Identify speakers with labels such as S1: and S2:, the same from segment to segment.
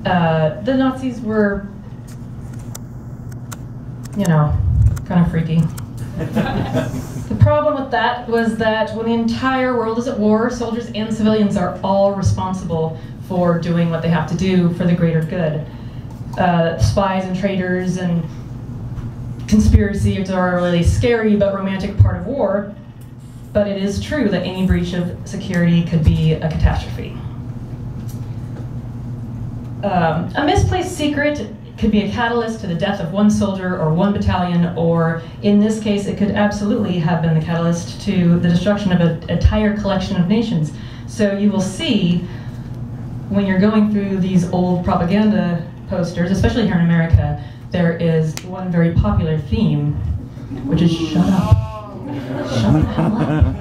S1: The Nazis were, you know, kind of freaky. The problem with that was that when the entire world is at war, soldiers and civilians are all responsible for doing what they have to do for the greater good. Spies and traitors and conspiracies are a really scary but romantic part of war, but it is true that any breach of security could be a catastrophe. A misplaced secret could be a catalyst to the death of one soldier or one battalion, or in this case, it could absolutely have been the catalyst to the destruction of an entire collection of nations. So you will see, when you're going through these old propaganda posters, especially here in America, there is one very popular theme, which is shut up. Shut the hell up.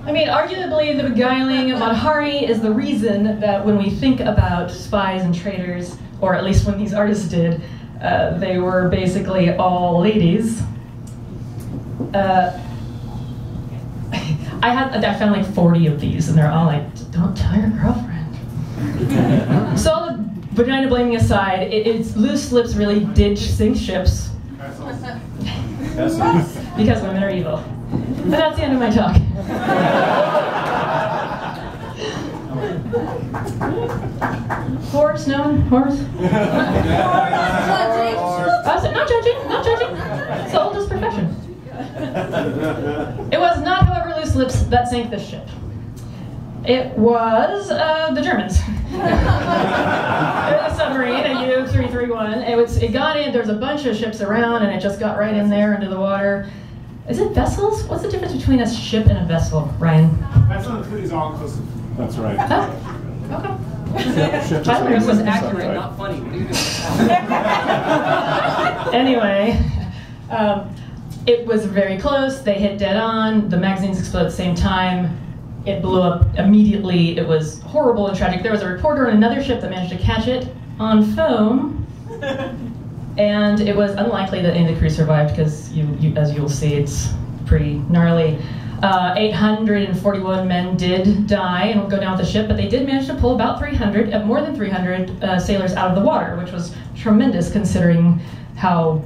S1: I mean, arguably the beguiling of Madhari is the reason that when we think about spies and traitors, or at least when these artists did, they were basically all ladies. I found like 40 of these, and they're all like, don't tell your girlfriend. So all the vagina blaming aside, it's loose lips really did sink ships. Because women are evil. And that's the end of my talk. Horse, no? Horse? Not judging, not judging. It's the oldest profession. It was not, however, loose lips that sank this ship. It was the Germans. It was a submarine, a U-331. It got in, there was a bunch of ships around, and it just got right in there into the water. Is it vessels? What's the difference between a ship and a vessel, Ryan?
S2: Vessel includes all inclusive. That's right.
S1: Oh, okay.
S3: It was accurate, not funny.
S1: Anyway, it was very close. They hit dead on. The magazines exploded at the same time. It blew up immediately. It was horrible and tragic. There was a reporter on another ship that managed to catch it on film. And it was unlikely that any of the crew survived because, as you'll see, it's pretty gnarly. 841 men did die and go down with the ship, but they did manage to pull about 300, more than 300 sailors out of the water, which was tremendous considering how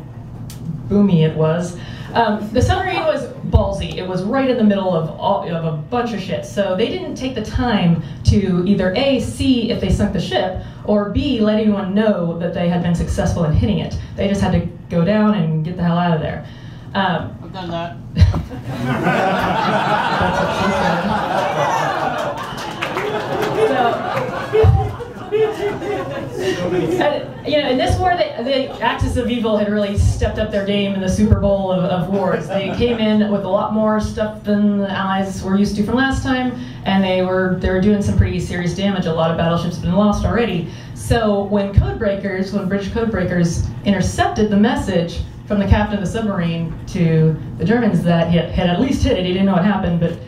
S1: boomy it was. The submarine was ballsy. It was right in the middle of a bunch of shit. So they didn't take the time to either A, see if they sunk the ship, or B, let anyone know that they had been successful in hitting it. They just had to go down and get the hell out of there.
S3: I've done that.
S1: That's what she said. So, in this war, the Axis of Evil had really stepped up their game in the Super Bowl of wars. They came in with a lot more stuff than the Allies were used to from last time, and they were doing some pretty serious damage. A lot of battleships have been lost already. So when British codebreakers intercepted the message from the captain of the submarine to the Germans that he had at least hit it, he didn't know what happened, but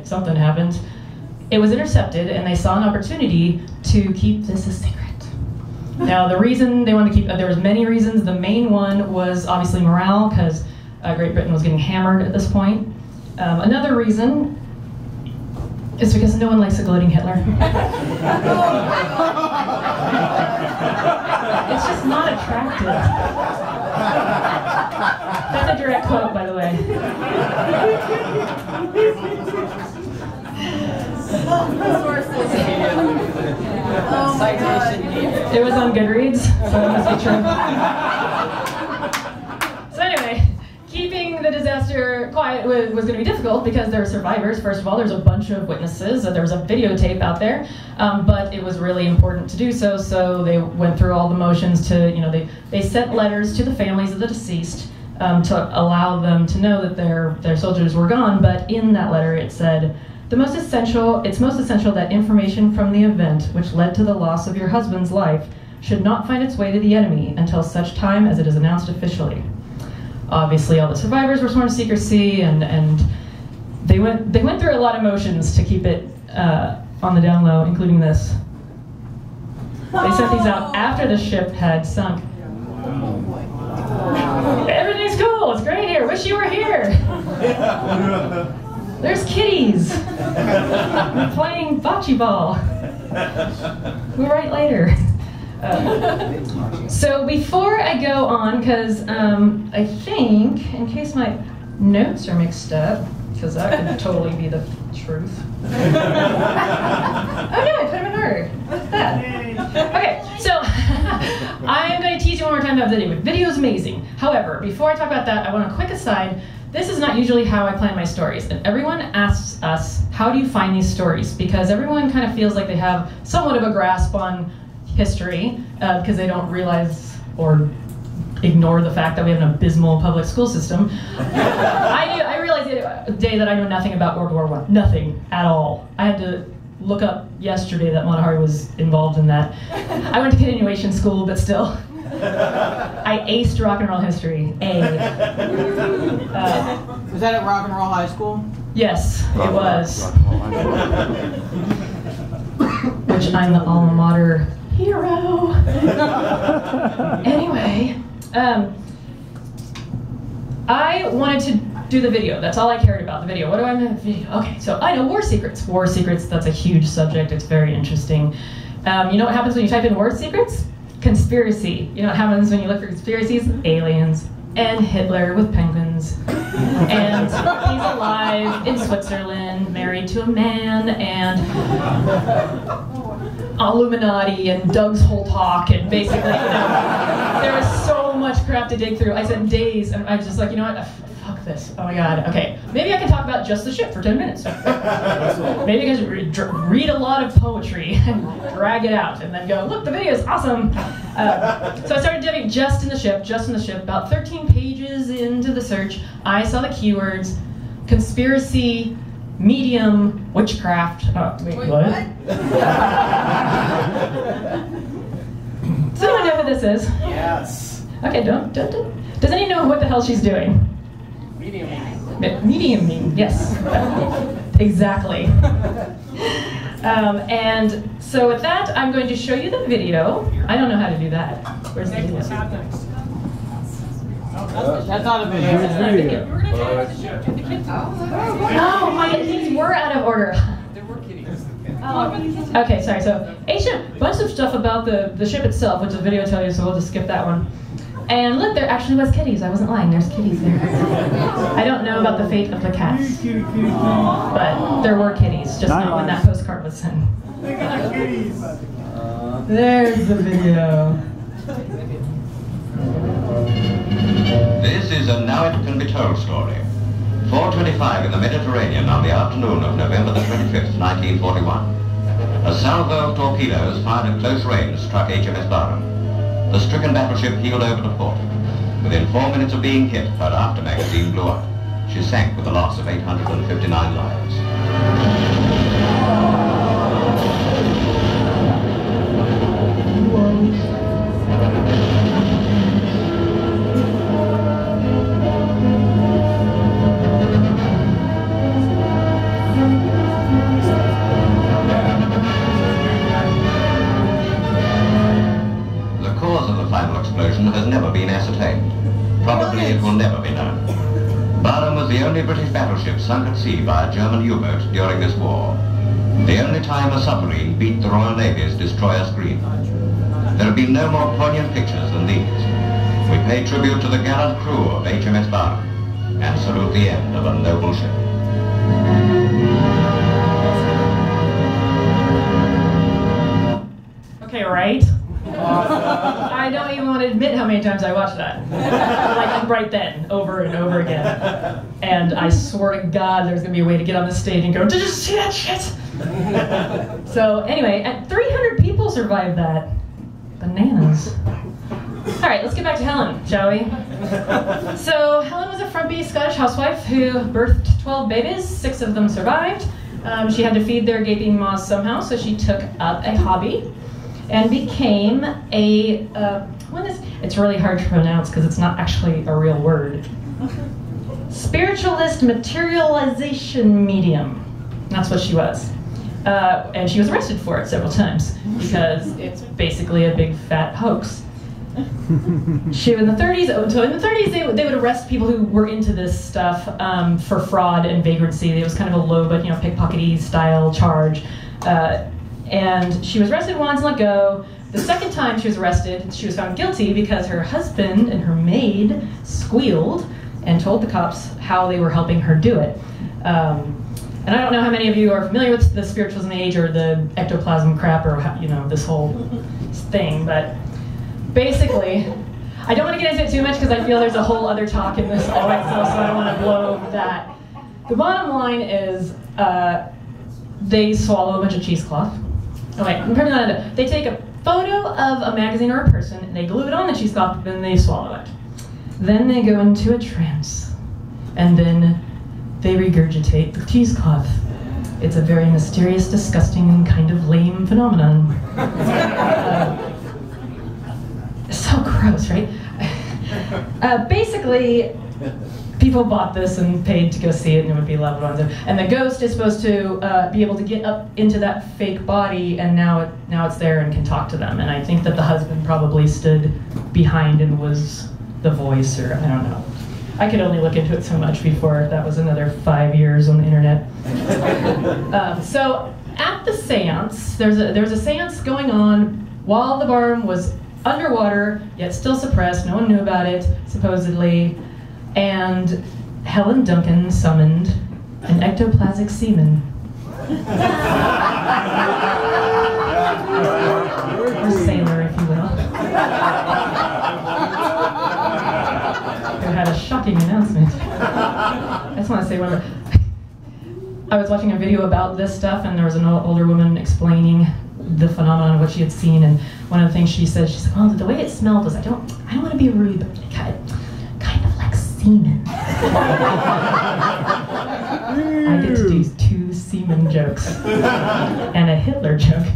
S1: something happened. It was intercepted, and they saw an opportunity to keep this a secret. Now, the reason they wanted to keep, there was many reasons. The main one was obviously morale, because Great Britain was getting hammered at this point. Another reason is because no one likes a gloating Hitler. It's just not attractive. That's a direct quote, by the way. It was on Goodreads, so it must be true. So anyway, keeping the disaster quiet was going to be difficult because there were survivors. First of all, there's a bunch of witnesses. There was a videotape out there, but it was really important to do so. So they went through all the motions to, they sent letters to the families of the deceased to allow them to know that their soldiers were gone. But in that letter, it said, it's most essential that information from the event which led to the loss of your husband's life should not find its way to the enemy until such time as it is announced officially. Obviously, all the survivors were sworn to secrecy, and they went through a lot of motions to keep it on the down low, including this. They sent these out after the ship had sunk. Everything's cool. It's great here. Wish you were here. There's kitties. We're playing bocce ball. We'll write later. So before I go on, because I think, in case my notes are mixed up, because that could totally be the truth. Oh no, I put them in order. Look at that. Okay, so I'm going to teach you one more time about video. Video is amazing. However, before I talk about that, I want a quick aside. This is not usually how I plan my stories. And everyone asks us, how do you find these stories? Because everyone kind of feels like they have somewhat of a grasp on history because they don't realize or ignore the fact that we have an abysmal public school system. I realized the day that I know nothing about World War I. Nothing at all. I had to look up yesterday that Matahari was involved in that. I went to continuation school, but still. I aced rock and roll history.
S3: Was that at Rock and Roll High School?
S1: Yes, it was. Which I'm the alma mater hero. Anyway, I wanted to do the video. That's all I cared about, the video. What do I mean? Video. Okay, so I know war secrets. War secrets, that's a huge subject. It's very interesting. You know what happens when you type in war secrets? Conspiracy. You know what happens when you look for conspiracies? Aliens. And Hitler with penguins. And he's alive in Switzerland, married to a man, and Illuminati and Doug's whole talk, and basically, you know, there was so much crap to dig through. I spent days, and I was just like, you know what, fuck this. Oh my god, okay. Maybe I can talk about just the ship for 10 minutes. Maybe I can read a lot of poetry and drag it out, and then go, look, the video is awesome. So I started digging just in the ship, about 13 pages into the search. I saw the keywords, conspiracy, medium, witchcraft. Wait, what? Does anyone know who this is?
S2: Yes.
S1: Okay, don't. Does anyone know what the hell she's doing? Mediuming, yes. Exactly. And so with that, I'm going to show you the video. I don't know how to do that. Where's the video?
S3: That's not a video.
S1: That's not a video. Oh, my things were out of order.
S3: There were kitties.
S1: Okay, sorry. So, ancient bunch of stuff about the ship itself, which the video will tell you, so we'll just skip that one. And look, there actually was kitties. I wasn't lying. There's kitties there. I don't know about the fate of the cats, but there were kitties, just not when that postcard was sent. There's the video.
S4: This is a Now It Can Be Told story. 4:25 in the Mediterranean on the afternoon of November the 25th, 1941. A salvo of torpedoes fired at close range struck HMS Barham. The stricken battleship heeled over to port. Within 4 minutes of being hit, her after magazine blew up. She sank with a loss of 859 lives. Has never been ascertained. Probably it will never be known. Barham was the only British battleship sunk at sea by a German U-boat during this war. The only time a submarine beat the Royal Navy's destroyer screen. There have been no more poignant pictures than these. We pay tribute to the gallant crew of HMS Barham and salute the end of a noble ship.
S1: Okay, right? I don't even want to admit how many times I watched that. Like right then, over and over again. And I swear to God there's going to be a way to get on the stage and go, did you see that shit? So anyway, 300 people survived that. Bananas. All right, let's get back to Helen, shall we? So Helen was a frumpy Scottish housewife who birthed 12 babies. 6 of them survived. She had to feed their gaping maws somehow, so she took up a hobby and became a, it's really hard to pronounce because it's not actually a real word. Spiritualist materialization medium. That's what she was. And she was arrested for it several times because it's basically a big fat hoax. So in the 30s, they would arrest people who were into this stuff for fraud and vagrancy. It was kind of a low, but pickpockety style charge. And she was arrested once and let go. The second time she was arrested, she was found guilty because her husband and her maid squealed and told the cops how they were helping her do it. And I don't know how many of you are familiar with the spiritualism age or the ectoplasm crap or, you know, this whole thing, but basically, I don't want to get into it too much because I feel there's a whole other talk in this all itself, so I don't want to blow over that. The bottom line is they swallow a bunch of cheesecloth. Oh wait, they take a photo of a magazine or a person, and they glue it on the cheesecloth, then they swallow it. Then they go into a trance, and then they regurgitate the cheesecloth. It's a very mysterious, disgusting, kind of lame phenomenon. So gross, right? Basically, people bought this and paid to go see it, and it would be loved ones. And the ghost is supposed to be able to get up into that fake body, and now it's there and can talk to them. And I think that the husband probably stood behind and was the voice, or I don't know. I could only look into it so much before that was another 5 years on the internet. So at the seance, there's a seance going on while the barn was underwater, yet still suppressed. No one knew about it, supposedly. And Helen Duncan summoned an ectoplasmic seaman. Or sailor, if you will. Who had a shocking announcement. I just want to say one. I was watching a video about this stuff, and there was an older woman explaining the phenomenon, what she had seen, and one of the things she said, she's like, "Oh, the way it smelled was, I don't want to be rude, but kind of like semen." I get to do 2 semen jokes and a Hitler joke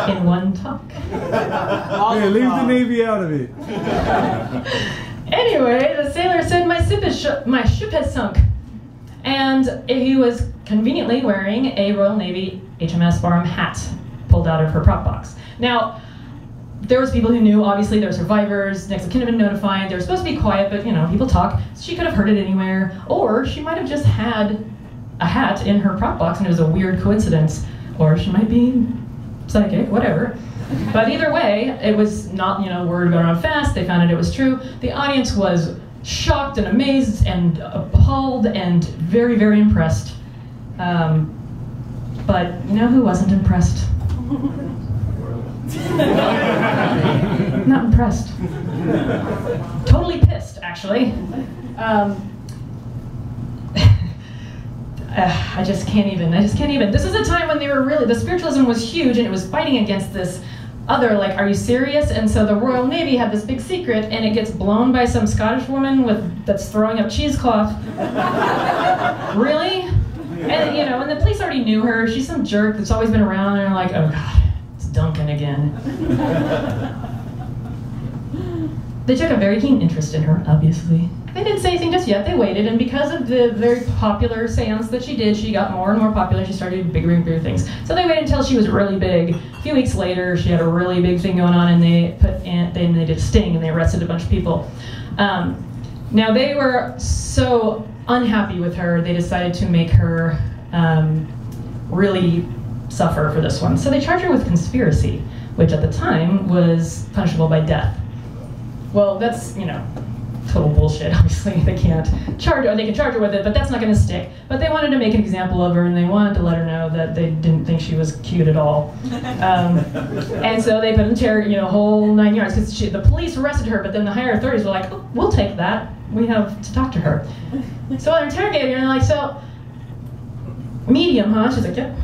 S1: in one talk.
S5: Hey, leave the Navy out of it.
S1: Anyway, the sailor said, my ship has sunk. And he was conveniently wearing a Royal Navy HMS Barham hat pulled out of her prop box. Now, there was people who knew, obviously there were survivors, next of kin had been notified, they were supposed to be quiet, but you know, people talk. She could have heard it anywhere, or she might have just had a hat in her prop box and it was a weird coincidence, or she might be psychic, whatever. But either way, it was not, you know, word got around fast, they found out it was true. The audience was shocked and amazed and appalled and very, very impressed. But you know who wasn't impressed? Not impressed. Totally pissed, actually. I just can't even. This is a time when they were really, the spiritualism was huge and it was fighting against this other, like, are you serious? And so the Royal Navy had this big secret and it gets blown by some Scottish woman that's throwing up cheesecloth. Really? And you know, and the police already knew her. She's some jerk that's always been around, and they're like, oh God, it's Duncan again. They took a very keen interest in her, obviously. They didn't say anything just yet, they waited, and because of the very popular seance that she did, she got more and more popular, she started doing bigger and bigger things. So they waited until she was really big. A few weeks later, she had a really big thing going on, and they did a sting, and they arrested a bunch of people. Now they were so unhappy with her, they decided to make her really suffer for this one. So they charged her with conspiracy, which at the time was punishable by death. Well, that's, you know, total bullshit, obviously. They can't charge her, or they can charge her with it, but that's not going to stick. But they wanted to make an example of her, and they wanted to let her know that they didn't think she was cute at all. And so they put in the chair, you know, whole 9 yards, because the police arrested her, but then the higher authorities were like, oh, we'll take that. We have to talk to her. So they're interrogating her, and they're like, so, medium, huh? She's like, yeah.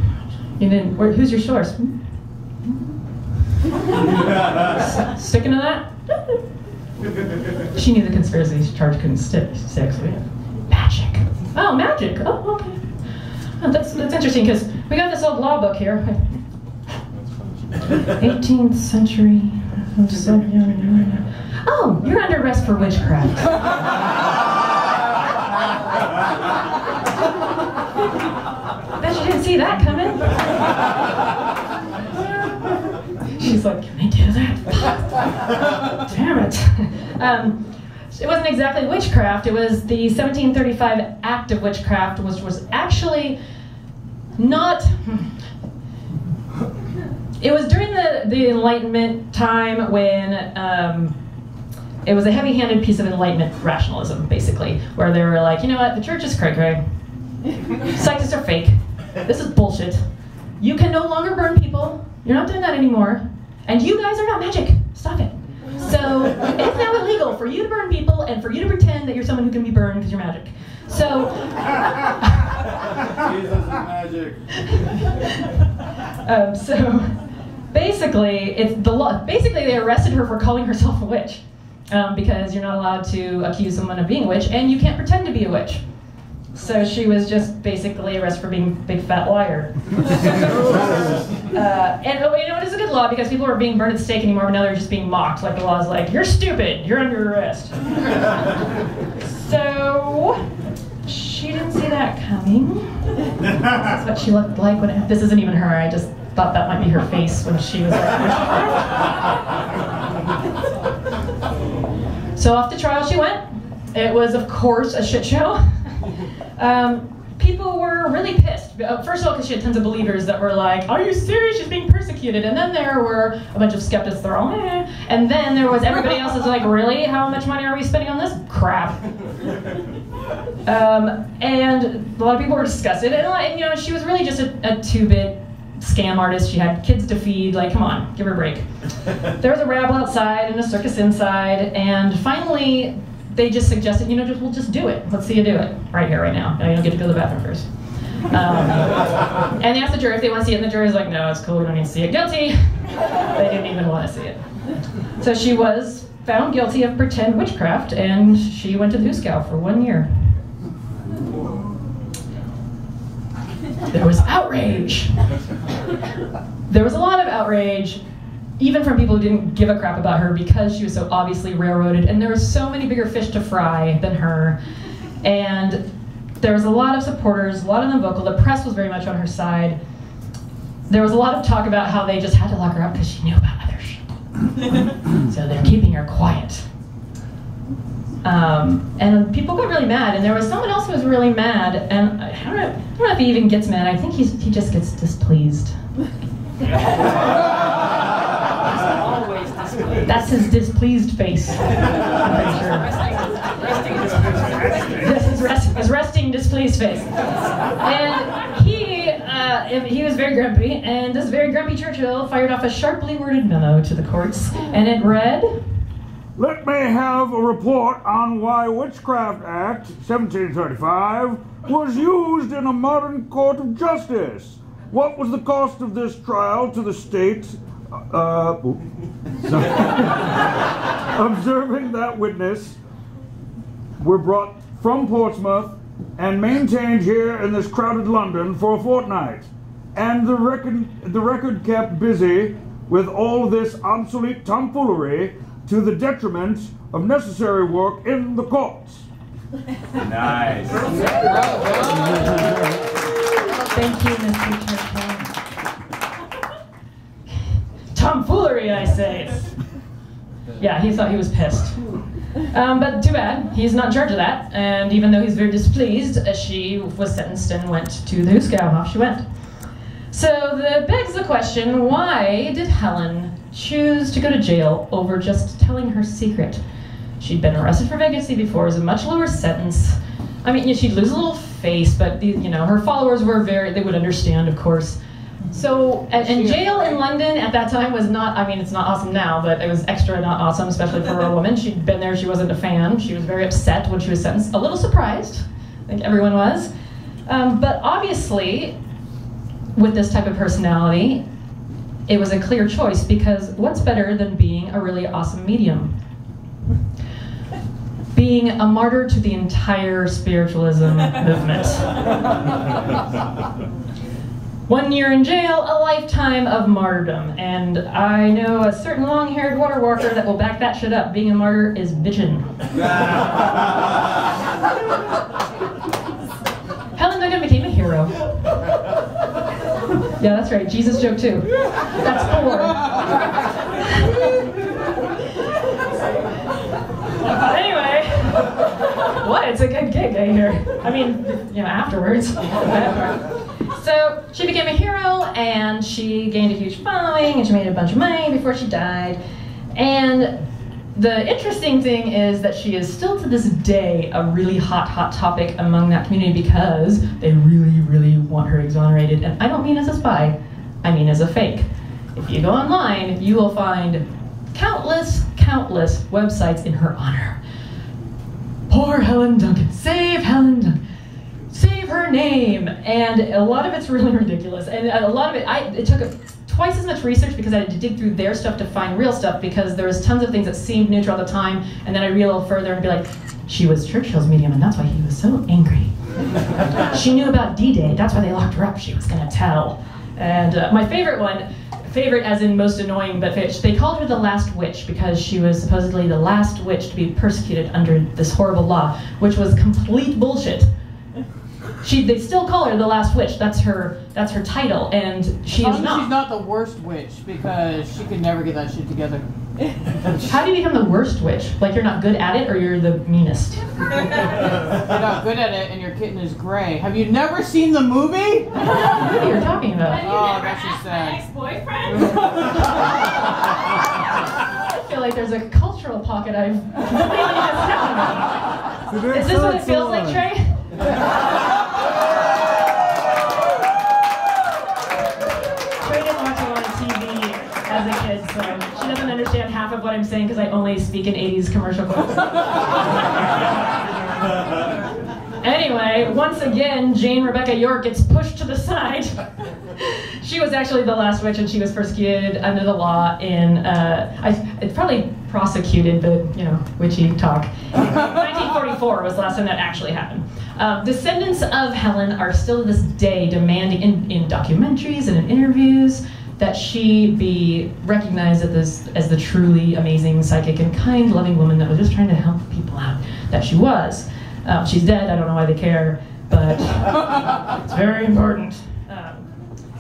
S1: You didn't, who's your source? Sticking to that? She knew the conspiracy charge couldn't stick, so yeah. Magic. Oh, magic. Oh, okay. Oh, that's interesting, because we got this old law book here. 18th century. Oh, you're under arrest for witchcraft. Bet you didn't see that coming. She's like, can they do that? Damn it. It wasn't exactly witchcraft. It was the 1735 Act of Witchcraft, which was actually not... it was during the Enlightenment time when it was a heavy-handed piece of Enlightenment rationalism, basically, where they were like, you know what, the church is cray-cray. Scientists are fake. This is bullshit. You can no longer burn people. You're not doing that anymore. And you guys are not magic. Stop it. So it's now illegal for you to burn people and for you to pretend that you're someone who can be burned because you're magic. So
S5: Jesus is magic.
S1: So basically, it's the law. Basically, they arrested her for calling herself a witch because you're not allowed to accuse someone of being a witch, and you can't pretend to be a witch. So she was just basically arrested for being a big fat liar. And you know, it is a good law because people aren't being burned at the stake anymore, but now they're just being mocked. Like the law's like, you're stupid, you're under arrest. So she didn't see that coming. That's what she looked like when this isn't even her. I just thought that might be her face when she was like. So off to trial she went. It was, of course, a shit show. People were really pissed. First of all, because she had tons of believers that were like, are you serious? She's being persecuted. And then there were a bunch of skeptics that were all, eh. And then there was everybody else is like, really? How much money are we spending on this crap? And a lot of people were disgusted. And you know, she was really just a two-bit scam artist. She had kids to feed. Like, come on, give her a break. There was a rabble outside and a circus inside. And finally, they just suggested, you know, we'll just do it. Let's see you do it right here, right now. Now you don't get to go to the bathroom first. And they asked the jury if they want to see it, and the jury was like, no, it's cool, we don't need to see it. Guilty. They didn't even want to see it. So she was found guilty of pretend witchcraft, and she went to the Huskow for 1 year. There was outrage. There was a lot of outrage, even from people who didn't give a crap about her because she was so obviously railroaded, and there were so many bigger fish to fry than her. And there was a lot of supporters, a lot of them vocal. The press was very much on her side. There was a lot of talk about how they just had to lock her up because she knew about other shit. So they're keeping her quiet. And people got really mad, and there was someone else who was really mad, and I don't know if he even gets mad. I think he just gets displeased. That's his displeased face, I'm pretty sure. His resting displeased face. And he was very grumpy, and this very grumpy Churchill fired off a sharply worded memo to the courts, and it read,
S5: Let me have a report on why Witchcraft Act 1735 was used in a modern court of justice. What was the cost of this trial to the state? Observing that witness were brought from Portsmouth and maintained here in this crowded London for a fortnight, and the record kept busy with all this obsolete tomfoolery to the detriment of necessary work in the courts.
S2: Nice.
S1: thank you, Mr. Churchill. Tomfoolery, I say. Yeah, he thought he was pissed. But too bad, he's not in charge of that, and even though he's very displeased, she was sentenced and went to the Huskow, off she went. So that begs the question, why did Helen choose to go to jail over just telling her secret? She'd been arrested for vagrancy before, it was a much lower sentence. I mean, she'd lose a little face, but you know, her followers were they would understand, of course. So, and jail in London at that time was not, I mean, it's not awesome now, but it was extra not awesome, especially for a woman. She'd been there, she wasn't a fan. She was very upset when she was sentenced. A little surprised, I think everyone was. But obviously, with this type of personality, it was a clear choice, because what's better than being a really awesome medium? Being a martyr to the entire spiritualism movement. 1 year in jail, a lifetime of martyrdom. And I know a certain long-haired water walker that will back that shit up. Being a martyr is bitchin'. Helen Duggan became a hero. Yeah, that's right, Jesus joke too. That's 4. Anyway, what? It's a good gig, I hear. I mean, you know, afterwards. So she became a hero, and she gained a huge following, and she made a bunch of money before she died. And the interesting thing is that she is still to this day a really hot topic among that community because they really want her exonerated. And I don't mean as a spy, I mean as a fake. If you go online, you will find countless websites in her honor. Poor Helen Duncan, save Helen Duncan, save her name. And a lot of it's really ridiculous. And a lot of it took twice as much research because I had to dig through their stuff to find real stuff because there was tons of things that seemed neutral at the time, and then I'd read a little further and be like, she was Churchill's medium and that's why he was so angry. She knew about D-Day, that's why they locked her up, she was gonna tell. And my favorite as in most annoying, but they called her the last witch because she was supposedly the last witch to be persecuted under this horrible law, which was complete bullshit. They still call her the last witch. That's her title, and she is not.
S3: She's not the worst witch because she could never get that shit together.
S1: How do you become the worst witch? Like you're not good at it, or you're the meanest?
S3: You're not good at it, and your kitten is gray. Have you never seen the movie?
S1: I don't know what movie you're talking about.
S3: Oh, that's just sad.
S6: Ex-boyfriend?
S1: I feel like there's a cultural pocket I've completely missed out on. Is this what it feels like, Trey? Trey didn't watch a lot of TV as a kid, so she doesn't understand half of what I'm saying because I only speak in 80s commercial quotes. Anyway, once again, Jane Rebecca York gets pushed to the side. She was actually the last witch, and she was persecuted under the law in, it's probably prosecuted, but, you know, witchy talk. 1944 was the last time that actually happened. Descendants of Helen are still to this day demanding in documentaries and in interviews that she be recognized as the truly amazing, psychic, and kind, loving woman that was just trying to help people out, that she was. She's dead, I don't know why they care, but it's very important.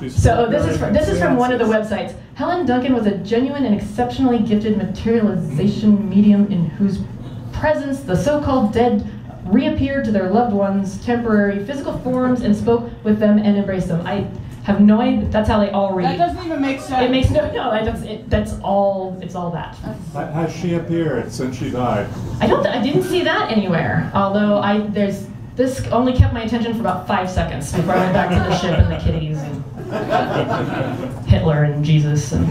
S1: So this is from one of the websites. Helen Duncan was a genuine and exceptionally gifted materialization medium in whose presence the so-called dead reappeared to their loved ones' temporary physical forms and spoke with them and embraced them. I have no idea. That's how they all read.
S3: That doesn't even make sense.
S1: It makes that's all. It's all that.
S7: Has she appeared since she died?
S1: I didn't see that anywhere. Although this only kept my attention for about 5 seconds before I went back to the ship and the kitties and Hitler and Jesus and.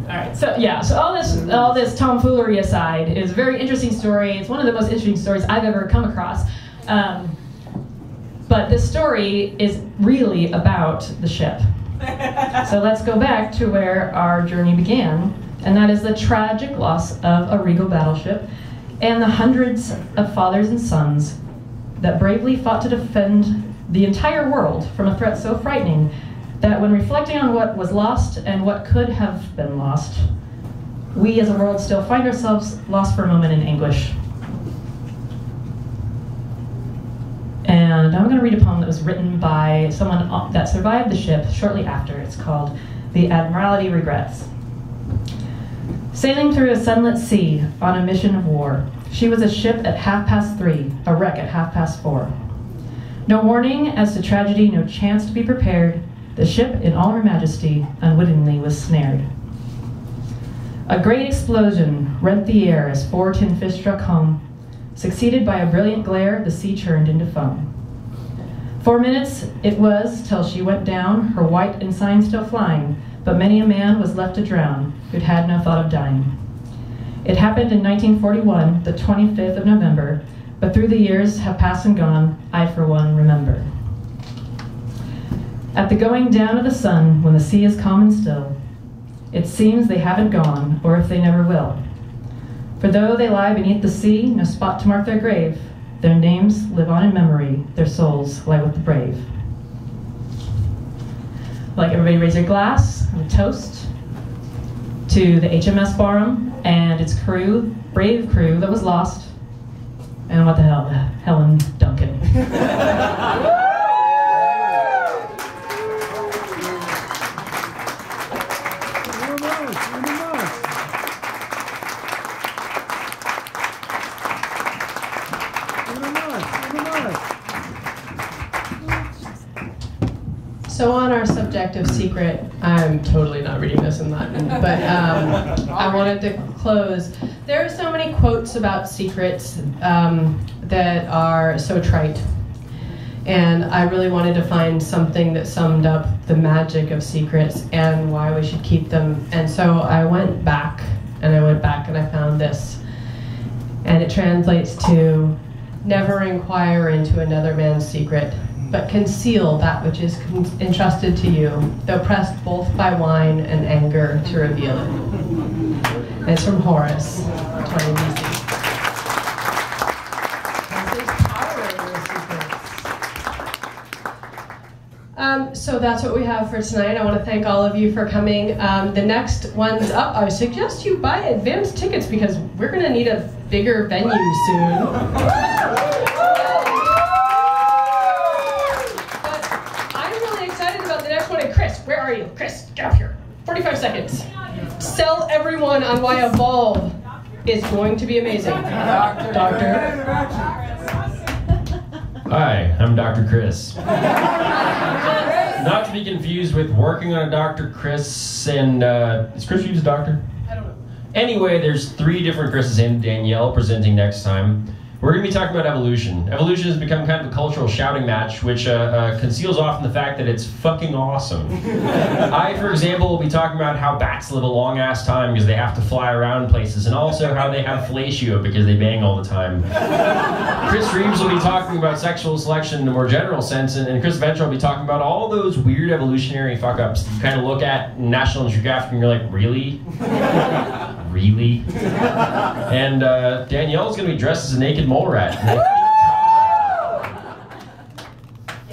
S1: All right, so yeah, so all this tomfoolery aside, it is a very interesting story. It's one of the most interesting stories I've ever come across. But this story is really about the ship. So let's go back to where our journey began, and that is the tragic loss of a regal battleship and the hundreds of fathers and sons that bravely fought to defend the entire world from a threat so frightening that when reflecting on what was lost and what could have been lost, we as a world still find ourselves lost for a moment in anguish. And I'm going to read a poem that was written by someone that survived the ship shortly after. It's called The Admiralty Regrets. Sailing through a sunlit sea on a mission of war, she was a ship at 3:30, a wreck at 4:30. No warning as to tragedy, no chance to be prepared, the ship in all her majesty unwittingly was snared. A great explosion rent the air as 4 tin fish struck home, succeeded by a brilliant glare the sea churned into foam. 4 minutes it was till she went down, her white ensign still flying, but many a man was left to drown who'd had no thought of dying. It happened in 1941, the 25th of November, but through the years have passed and gone, I for one remember. At the going down of the sun, when the sea is calm and still, it seems they haven't gone, or if they never will. For though they lie beneath the sea, no spot to mark their grave, their names live on in memory, their souls lie with the brave. Like everybody raise your glass, and a toast to the HMS Barham and its crew, brave crew that was lost, and what the hell, Helen Duncan.
S6: So on our subject of secret, I'm totally not reading this in Latin, but I wanted to close. There are so many quotes about secrets that are so trite. And I really wanted to find something that summed up the magic of secrets and why we should keep them. And so I went back and I found this. And it translates to, never inquire into another man's secret, but conceal that which is entrusted to you, though pressed both by wine and anger to reveal it. And it's from Horace, 20 BC. So that's what we have for tonight. I want to thank all of you for coming. The next one's up. I suggest you buy advance tickets because we're going to need a bigger venue soon. But I'm really excited about the next one. And Chris, where are you? Chris, get up here. 45 seconds. Sell everyone on why Evolve is going to be amazing. Doctor.
S8: Hi, I'm Dr. Chris. Not to be confused with working on a Dr. Chris and, is Chris Reeves a doctor? I don't know. Anyway, there's 3 different Chris's and Danielle presenting next time. We're going to be talking about evolution. Evolution has become kind of a cultural shouting match, which conceals often the fact that it's fucking awesome. I, for example, will be talking about how bats live a long-ass time because they have to fly around places, and also how they have fellatio because they bang all the time. Chris Reeves will be talking about sexual selection in a more general sense, and Chris Venture will be talking about all those weird evolutionary fuck-ups that you kind of look at in National Geographic and you're like, really? Really? And Danielle's going to be dressed as a naked mole rat.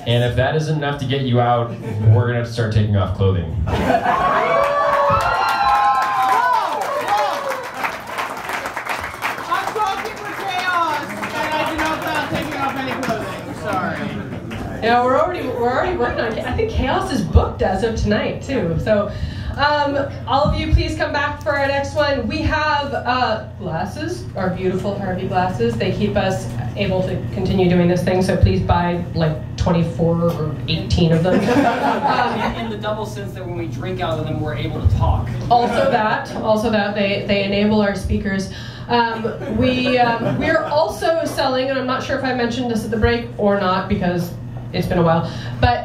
S8: And if that isn't enough to get you out, we're going to have to start taking off clothing.
S3: I'm talking for chaos, and I do not plan on taking off any clothing. Sorry.
S6: Yeah, we're already working on it. I think Chaos is booked as of tonight too. So all of you please come back for our next one. We have glasses, our beautiful Harvey glasses. They keep us able to continue doing this thing, so please buy like 24 or 18 of them.
S9: In the double sense that when we drink out of them, we're able to talk.
S6: Also that, they enable our speakers. We're also selling, and I'm not sure if I mentioned this at the break or not because it's been a while, but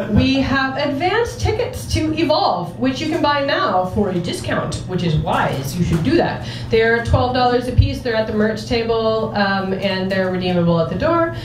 S6: we have advanced tickets to Evolve, which you can buy now for a discount, which is wise. You should do that. They're $12 a piece. They're at the merch table, and they're redeemable at the door.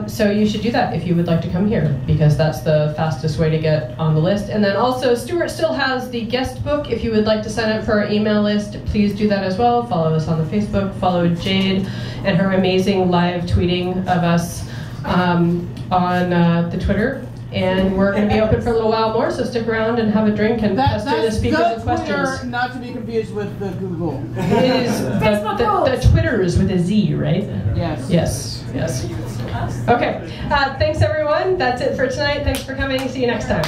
S6: So you should do that if you would like to come here, because that's the fastest way to get on the list. And then also, Stuart still has the guest book. If you would like to sign up for our email list, please do that as well. Follow us on the Facebook. Follow Jade and her amazing live tweeting of us on the Twitter. And we're going to be open for a little while more, so stick around and have a drink and pester the speakers with questions.
S3: Twitter, not to be confused with the Google.
S6: It is the Twitters with a Z, right?
S3: Yes.
S6: Yes. Yes. Okay. Thanks, everyone. That's it for tonight. Thanks for coming. See you next time.